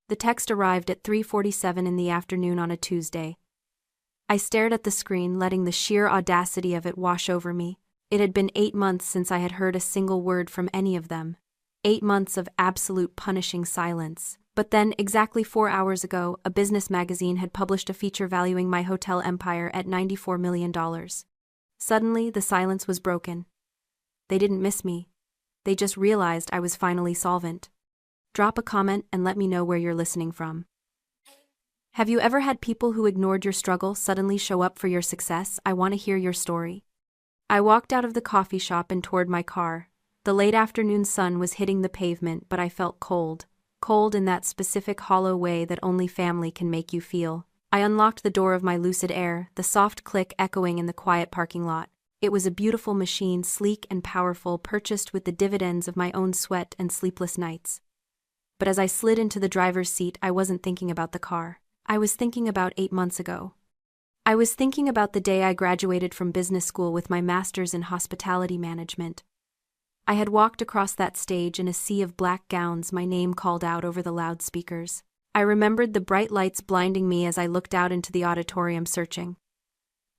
The text arrived at 3:47 in the afternoon on a Tuesday. I stared at the screen, letting the sheer audacity of it wash over me. It had been 8 months since I had heard a single word from any of them. 8 months of absolute punishing silence. But then, exactly 4 hours ago, a business magazine had published a feature valuing my hotel empire at $94 million. Suddenly, the silence was broken. They didn't miss me. They just realized I was finally solvent. Drop a comment and let me know where you're listening from. Have you ever had people who ignored your struggle suddenly show up for your success? I want to hear your story. I walked out of the coffee shop and toward my car. The late afternoon sun was hitting the pavement, but I felt cold. Cold in that specific hollow way that only family can make you feel. I unlocked the door of my Lucid Air, the soft click echoing in the quiet parking lot. It was a beautiful machine, sleek and powerful, purchased with the dividends of my own sweat and sleepless nights. But as I slid into the driver's seat, I wasn't thinking about the car. I was thinking about 8 months ago. I was thinking about the day I graduated from business school with my master's in hospitality management. I had walked across that stage in a sea of black gowns, my name called out over the loudspeakers. I remembered the bright lights blinding me as I looked out into the auditorium searching.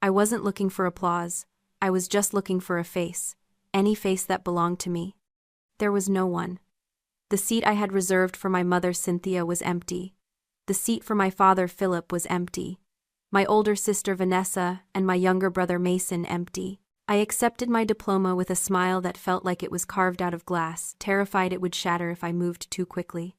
I wasn't looking for applause. I was just looking for a face. Any face that belonged to me. There was no one. The seat I had reserved for my mother Cynthia was empty. The seat for my father Philip was empty. My older sister Vanessa and my younger brother Mason empty. I accepted my diploma with a smile that felt like it was carved out of glass, terrified it would shatter if I moved too quickly.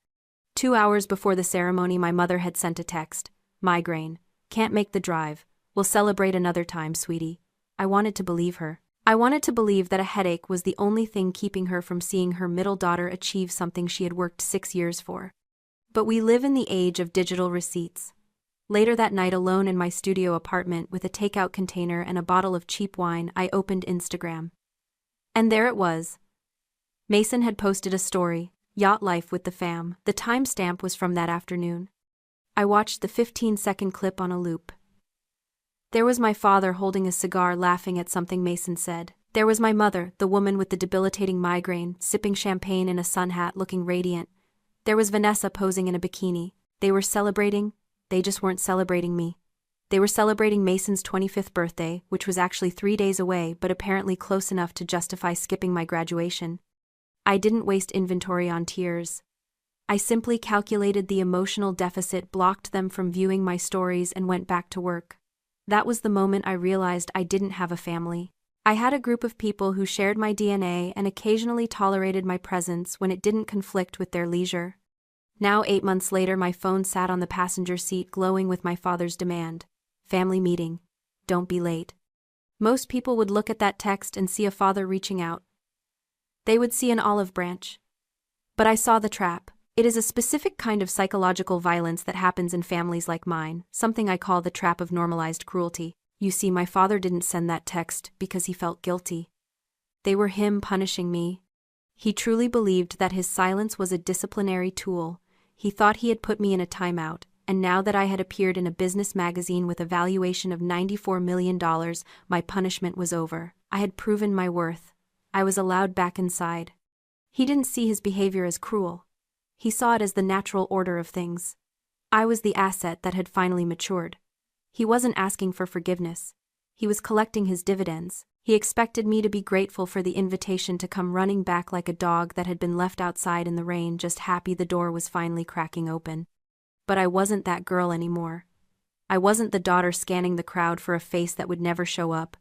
2 hours before the ceremony, my mother had sent a text. Migraine. Can't make the drive. We'll celebrate another time, sweetie. I wanted to believe her. I wanted to believe that a headache was the only thing keeping her from seeing her middle daughter achieve something she had worked 6 years for. But we live in the age of digital receipts. Later that night, alone in my studio apartment with a takeout container and a bottle of cheap wine, I opened Instagram. And there it was. Mason had posted a story, yacht life with the fam. The timestamp was from that afternoon. I watched the 15-second clip on a loop. There was my father holding a cigar, laughing at something Mason said. There was my mother, the woman with the debilitating migraine, sipping champagne in a sun hat, looking radiant. There was Vanessa posing in a bikini. They were celebrating. They just weren't celebrating me. They were celebrating Mason's 25th birthday, which was actually 3 days away, but apparently close enough to justify skipping my graduation. I didn't waste inventory on tears. I simply calculated the emotional deficit, blocked them from viewing my stories, and went back to work. That was the moment I realized I didn't have a family. I had a group of people who shared my DNA and occasionally tolerated my presence when it didn't conflict with their leisure. Now, 8 months later, my phone sat on the passenger seat, glowing with my father's demand. Family meeting. Don't be late. Most people would look at that text and see a father reaching out. They would see an olive branch. But I saw the trap. It is a specific kind of psychological violence that happens in families like mine, something I call the trap of normalized cruelty. You see, my father didn't send that text because he felt guilty. They were him punishing me. He truly believed that his silence was a disciplinary tool. He thought he had put me in a timeout, and now that I had appeared in a business magazine with a valuation of $94 million, my punishment was over. I had proven my worth. I was allowed back inside. He didn't see his behavior as cruel. He saw it as the natural order of things. I was the asset that had finally matured. He wasn't asking for forgiveness. He was collecting his dividends. He expected me to be grateful for the invitation to come running back like a dog that had been left outside in the rain, just happy the door was finally cracking open. But I wasn't that girl anymore. I wasn't the daughter scanning the crowd for a face that would never show up.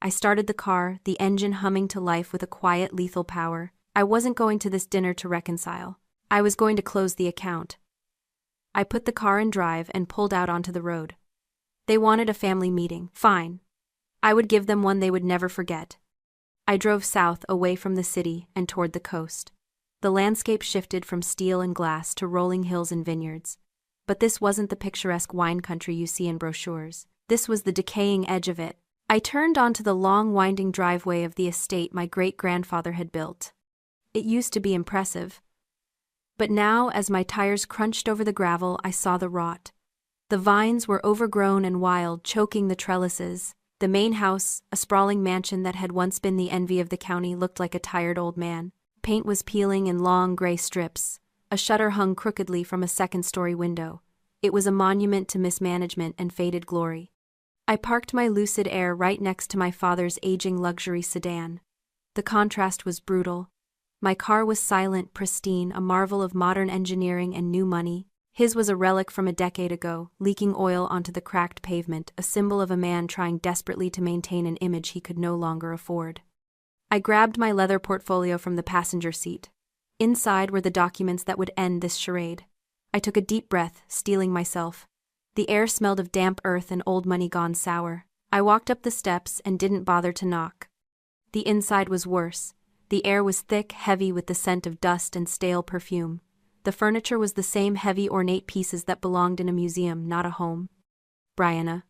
I started the car, the engine humming to life with a quiet, lethal power. I wasn't going to this dinner to reconcile. I was going to close the account. I put the car in drive and pulled out onto the road. They wanted a family meeting. Fine. I would give them one they would never forget. I drove south, away from the city, and toward the coast. The landscape shifted from steel and glass to rolling hills and vineyards. But this wasn't the picturesque wine country you see in brochures. This was the decaying edge of it. I turned onto the long, winding driveway of the estate my great-grandfather had built. It used to be impressive. But now, as my tires crunched over the gravel, I saw the rot. The vines were overgrown and wild, choking the trellises. The main house, a sprawling mansion that had once been the envy of the county, looked like a tired old man. Paint was peeling in long gray strips. A shutter hung crookedly from a second-story window. It was a monument to mismanagement and faded glory. I parked my Lucid Air right next to my father's aging luxury sedan. The contrast was brutal. My car was silent, pristine, a marvel of modern engineering and new money. His was a relic from a decade ago, leaking oil onto the cracked pavement, a symbol of a man trying desperately to maintain an image he could no longer afford. I grabbed my leather portfolio from the passenger seat. Inside were the documents that would end this charade. I took a deep breath, steeling myself. The air smelled of damp earth and old money gone sour. I walked up the steps and didn't bother to knock. The inside was worse. The air was thick, heavy with the scent of dust and stale perfume. The furniture was the same heavy, ornate pieces that belonged in a museum, not a home. Brianna.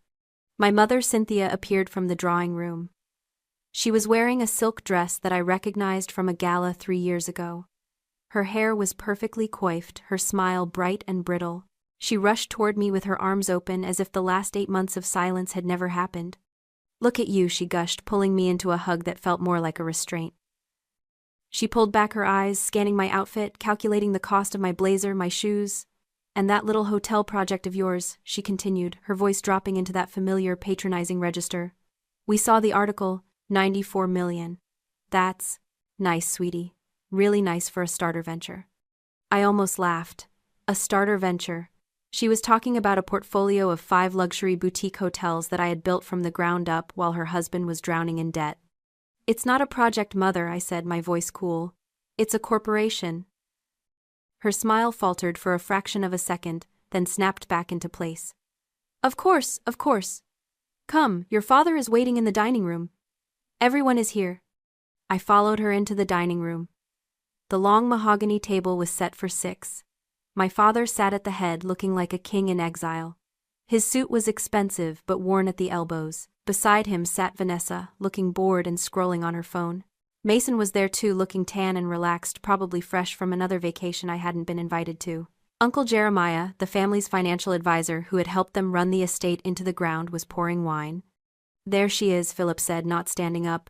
My mother, Cynthia, appeared from the drawing room. She was wearing a silk dress that I recognized from a gala 3 years ago. Her hair was perfectly coiffed, her smile bright and brittle. She rushed toward me with her arms open as if the last 8 months of silence had never happened. "Look at you," she gushed, pulling me into a hug that felt more like a restraint. She pulled back her eyes, scanning my outfit, calculating the cost of my blazer, my shoes. "And that little hotel project of yours," she continued, her voice dropping into that familiar, patronizing register. "We saw the article, 94 million. That's nice, sweetie. Really nice for a starter venture." I almost laughed. A starter venture. She was talking about a portfolio of 5 luxury boutique hotels that I had built from the ground up while her husband was drowning in debt. "It's not a project, Mother," I said, my voice cool. "It's a corporation." Her smile faltered for a fraction of a second, then snapped back into place. Of course, of course. Come, your father is waiting in the dining room. Everyone is here." I followed her into the dining room. The long mahogany table was set for 6. My father sat at the head, looking like a king in exile. His suit was expensive but worn at the elbows. Beside him sat Vanessa, looking bored and scrolling on her phone. Mason was there too, looking tan and relaxed, probably fresh from another vacation I hadn't been invited to. Uncle Jeremiah, the family's financial advisor who had helped them run the estate into the ground, was pouring wine. "There she is," Philip said, not standing up.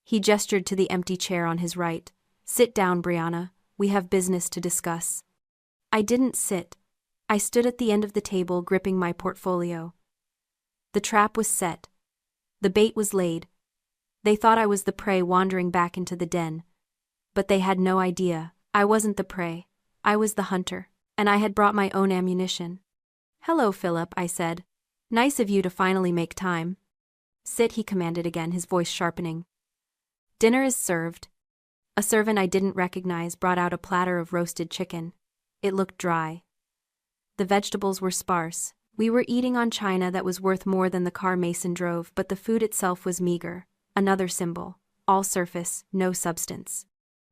He gestured to the empty chair on his right. "Sit down, Brianna. We have business to discuss." I didn't sit. I stood at the end of the table, gripping my portfolio. The trap was set. The bait was laid. They thought I was the prey wandering back into the den. But they had no idea. I wasn't the prey. I was the hunter, and I had brought my own ammunition. "Hello, Philip," I said. "Nice of you to finally make time." "Sit," he commanded again, his voice sharpening. "Dinner is served." A servant I didn't recognize brought out a platter of roasted chicken. It looked dry. The vegetables were sparse. We were eating on china that was worth more than the car Mason drove, but the food itself was meager. Another symbol. All surface, no substance.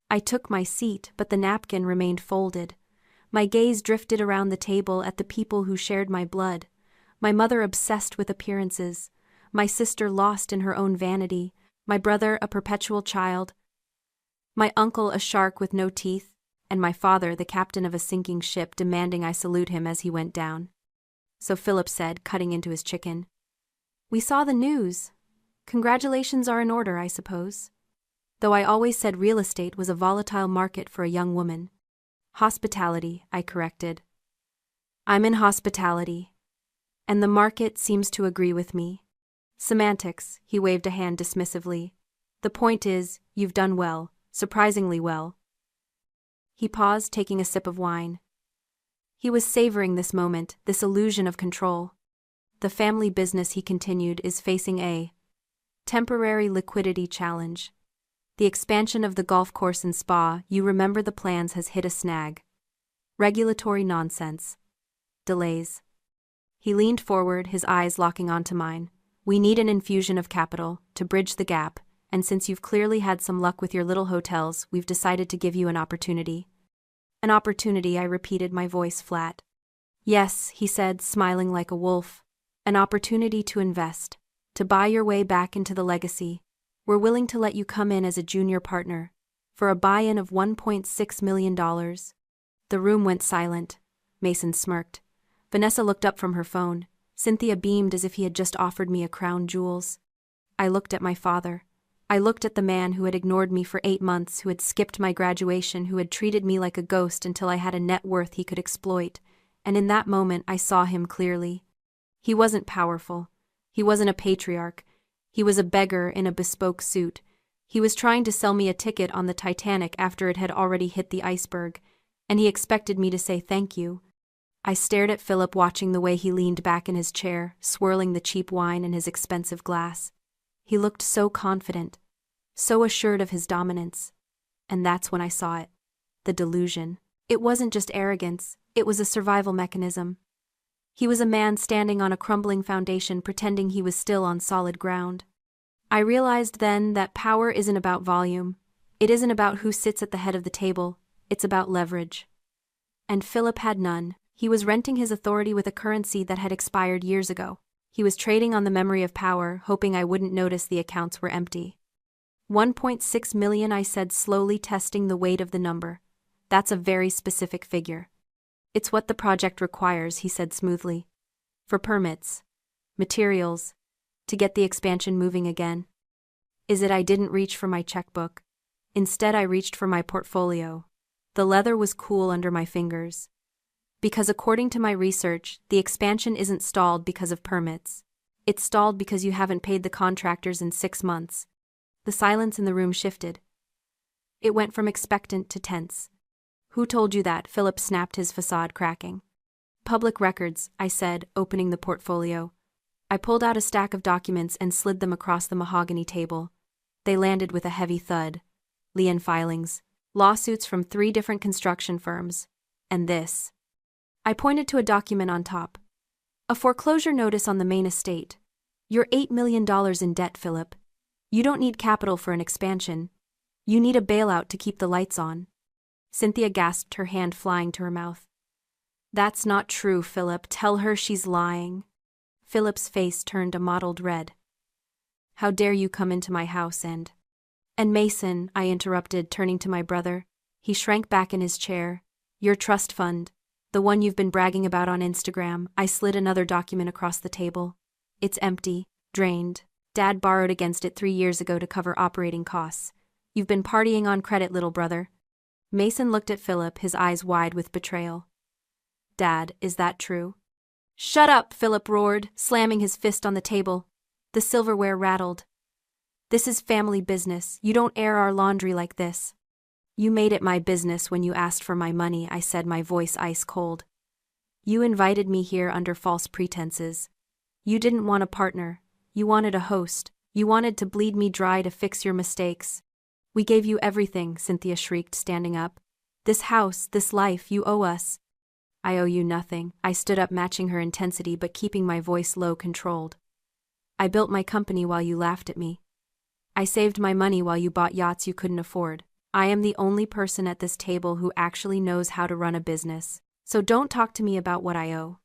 I took my seat, but the napkin remained folded. My gaze drifted around the table at the people who shared my blood. My mother obsessed with appearances. My sister lost in her own vanity. My brother a perpetual child. My uncle a shark with no teeth. And my father the captain of a sinking ship, demanding I salute him as he went down. So Philip said, cutting into his chicken. "We saw the news. Congratulations are in order, I suppose." Though I always said real estate was a volatile market for a young woman. "Hospitality," I corrected. "I'm in hospitality. And the market seems to agree with me." "Semantics," he waved a hand dismissively. "The point is, you've done well, surprisingly well." He paused, taking a sip of wine. He was savoring this moment, this illusion of control. "The family business," he continued, "is facing a temporary liquidity challenge. The expansion of the golf course and spa, you remember the plans, has hit a snag. Regulatory nonsense. Delays." He leaned forward, his eyes locking onto mine. "We need an infusion of capital to bridge the gap, and since you've clearly had some luck with your little hotels, we've decided to give you an opportunity." "An opportunity," I repeated, my voice flat. "Yes," he said, smiling like a wolf. "An opportunity to invest, to buy your way back into the legacy. We're willing to let you come in as a junior partner, for a buy-in of $1.6 million. The room went silent. Mason smirked. Vanessa looked up from her phone. Cynthia beamed as if he had just offered me a crown jewels. I looked at my father. I looked at the man who had ignored me for 8 months, who had skipped my graduation, who had treated me like a ghost until I had a net worth he could exploit, and in that moment I saw him clearly. He wasn't powerful. He wasn't a patriarch. He was a beggar in a bespoke suit. He was trying to sell me a ticket on the Titanic after it had already hit the iceberg, and he expected me to say thank you. I stared at Philip, watching the way he leaned back in his chair, swirling the cheap wine in his expensive glass. He looked so confident, so assured of his dominance. And that's when I saw it. The delusion. It wasn't just arrogance, it was a survival mechanism. He was a man standing on a crumbling foundation, pretending he was still on solid ground. I realized then that power isn't about volume. It isn't about who sits at the head of the table. It's about leverage. And Philip had none. He was renting his authority with a currency that had expired years ago. He was trading on the memory of power, hoping I wouldn't notice the accounts were empty. 1.6 million, I said, slowly, testing the weight of the number. That's a very specific figure. It's what the project requires, he said smoothly. For permits, materials, to get the expansion moving again. Is it I didn't reach for my checkbook? Instead, I reached for my portfolio. The leather was cool under my fingers. Because according to my research, the expansion isn't stalled because of permits. It's stalled because you haven't paid the contractors in 6 months. The silence in the room shifted. It went from expectant to tense. Who told you that? Philip snapped, his facade cracking. Public records, I said, opening the portfolio. I pulled out a stack of documents and slid them across the mahogany table. They landed with a heavy thud. Lien filings, lawsuits from 3 different construction firms, and this. I pointed to a document on top. A foreclosure notice on the main estate. You're $8 million in debt, Philip. You don't need capital for an expansion. You need a bailout to keep the lights on. Cynthia gasped, her hand flying to her mouth. That's not true, Philip. Tell her she's lying. Philip's face turned a mottled red. How dare you come into my house and Mason, I interrupted, turning to my brother. He shrank back in his chair. Your trust fund. The one you've been bragging about on Instagram. I slid another document across the table. It's empty, drained. Dad borrowed against it 3 years ago to cover operating costs. You've been partying on credit, little brother. Mason looked at Philip, his eyes wide with betrayal. Dad, is that true? Shut up, Philip roared, slamming his fist on the table. The silverware rattled. This is family business. You don't air our laundry like this. You made it my business when you asked for my money, I said, my voice ice cold. You invited me here under false pretenses. You didn't want a partner. You wanted a host. You wanted to bleed me dry to fix your mistakes. We gave you everything, Cynthia shrieked, standing up. This house, this life, you owe us. I owe you nothing. I stood up, matching her intensity but keeping my voice low, controlled. I built my company while you laughed at me. I saved my money while you bought yachts you couldn't afford. I am the only person at this table who actually knows how to run a business. So don't talk to me about what I owe.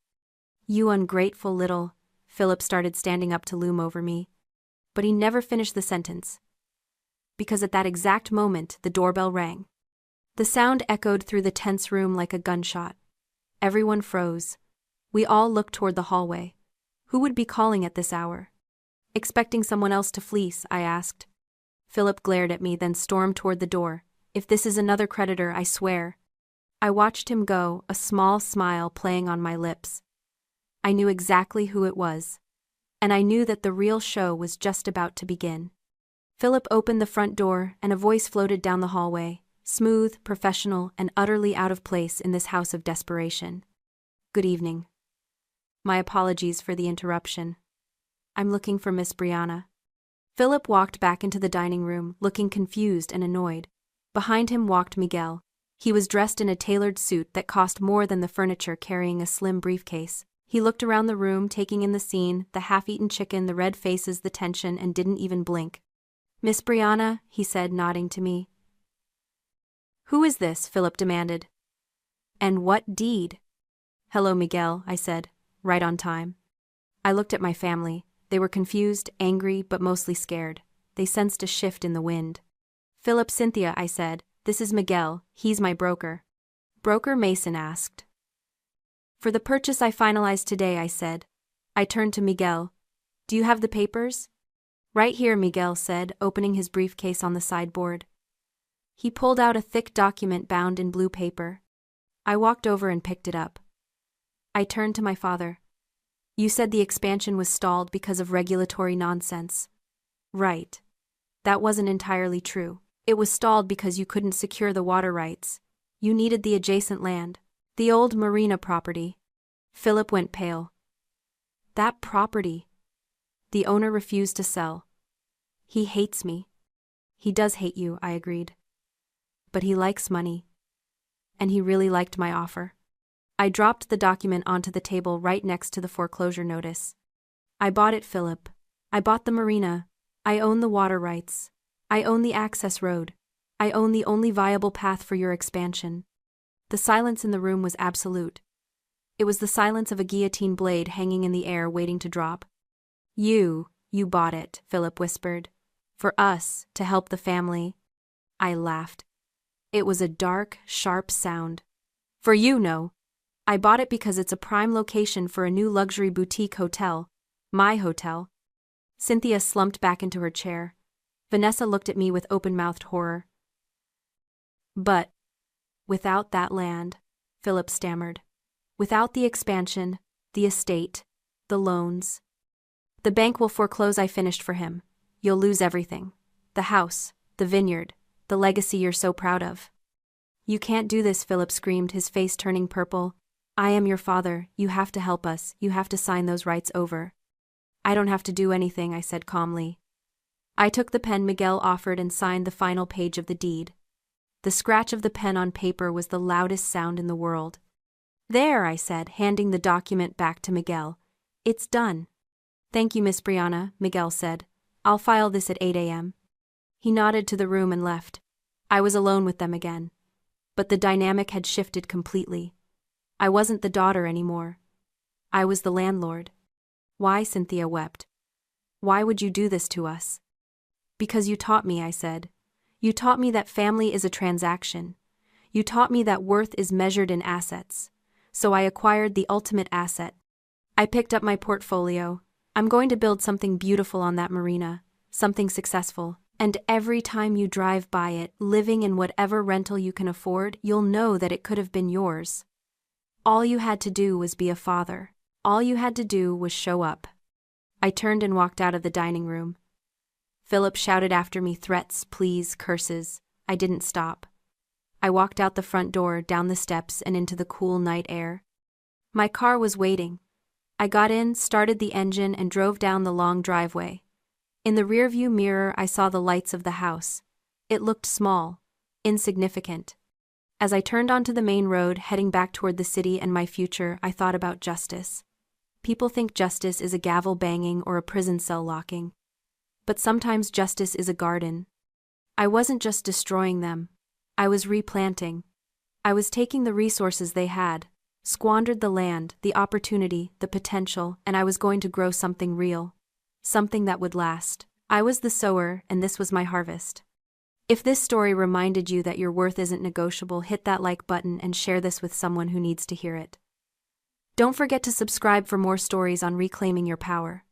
You ungrateful little... Philip started, standing up to loom over me. But he never finished the sentence. Because at that exact moment, the doorbell rang. The sound echoed through the tense room like a gunshot. Everyone froze. We all looked toward the hallway. Who would be calling at this hour? Expecting someone else to fleece, I asked. Philip glared at me, then stormed toward the door. If this is another creditor, I swear. I watched him go, a small smile playing on my lips. I knew exactly who it was. And I knew that the real show was just about to begin. Philip opened the front door, and a voice floated down the hallway, smooth, professional, and utterly out of place in this house of desperation. Good evening. My apologies for the interruption. I'm looking for Miss Brianna. Philip walked back into the dining room, looking confused and annoyed. Behind him walked Miguel. He was dressed in a tailored suit that cost more than the furniture, carrying a slim briefcase. He looked around the room, taking in the scene, the half-eaten chicken, the red faces, the tension, and didn't even blink. Miss Brianna, he said, nodding to me. Who is this? Philip demanded. And what deed? Hello, Miguel, I said, right on time. I looked at my family. They were confused, angry, but mostly scared. They sensed a shift in the wind. Philip, Cynthia, I said, this is Miguel, he's my broker. Broker? Mason asked. For the purchase I finalized today, I said. I turned to Miguel. Do you have the papers? Right here, Miguel said, opening his briefcase on the sideboard. He pulled out a thick document bound in blue paper. I walked over and picked it up. I turned to my father. You said the expansion was stalled because of regulatory nonsense. Right. That wasn't entirely true. It was stalled because you couldn't secure the water rights. You needed the adjacent land, the old marina property. Philip went pale. That property. The owner refused to sell. He hates me. He does hate you, I agreed. But he likes money. And he really liked my offer. I dropped the document onto the table right next to the foreclosure notice. I bought it, Philip. I bought the marina. I own the water rights. I own the access road. I own the only viable path for your expansion. The silence in the room was absolute. It was the silence of a guillotine blade hanging in the air waiting to drop. You bought it, Philip whispered. For us, to help the family. I laughed. It was a dark, sharp sound. For you, no. I bought it because it's a prime location for a new luxury boutique hotel. My hotel. Cynthia slumped back into her chair. Vanessa looked at me with open-mouthed horror. But, without that land, Philip stammered. Without the expansion, the estate, the loans. The bank will foreclose. I finished for him. You'll lose everything. The house, the vineyard, the legacy you're so proud of. You can't do this, Philip screamed, his face turning purple. I am your father. You have to help us. You have to sign those rights over. I don't have to do anything, I said calmly. I took the pen Miguel offered and signed the final page of the deed. The scratch of the pen on paper was the loudest sound in the world. There, I said, handing the document back to Miguel. It's done. Thank you, Miss Brianna, Miguel said. I'll file this at 8 a.m. He nodded to the room and left. I was alone with them again. But the dynamic had shifted completely. I wasn't the daughter anymore. I was the landlord. Why? Cynthia wept. Why would you do this to us? Because you taught me, I said. You taught me that family is a transaction. You taught me that worth is measured in assets. So I acquired the ultimate asset. I picked up my portfolio. I'm going to build something beautiful on that marina, something successful. And every time you drive by it, living in whatever rental you can afford, you'll know that it could have been yours. All you had to do was be a father. All you had to do was show up. I turned and walked out of the dining room. Philip shouted after me threats, pleas, curses. I didn't stop. I walked out the front door, down the steps, and into the cool night air. My car was waiting. I got in, started the engine, and drove down the long driveway. In the rearview mirror, I saw the lights of the house. It looked small, insignificant. As I turned onto the main road, heading back toward the city and my future, I thought about justice. People think justice is a gavel banging or a prison cell locking. But sometimes justice is a garden. I wasn't just destroying them. I was replanting. I was taking the resources they had, squandered the land, the opportunity, the potential, and I was going to grow something real. Something that would last. I was the sower, and this was my harvest. If this story reminded you that your worth isn't negotiable, hit that like button and share this with someone who needs to hear it. Don't forget to subscribe for more stories on reclaiming your power.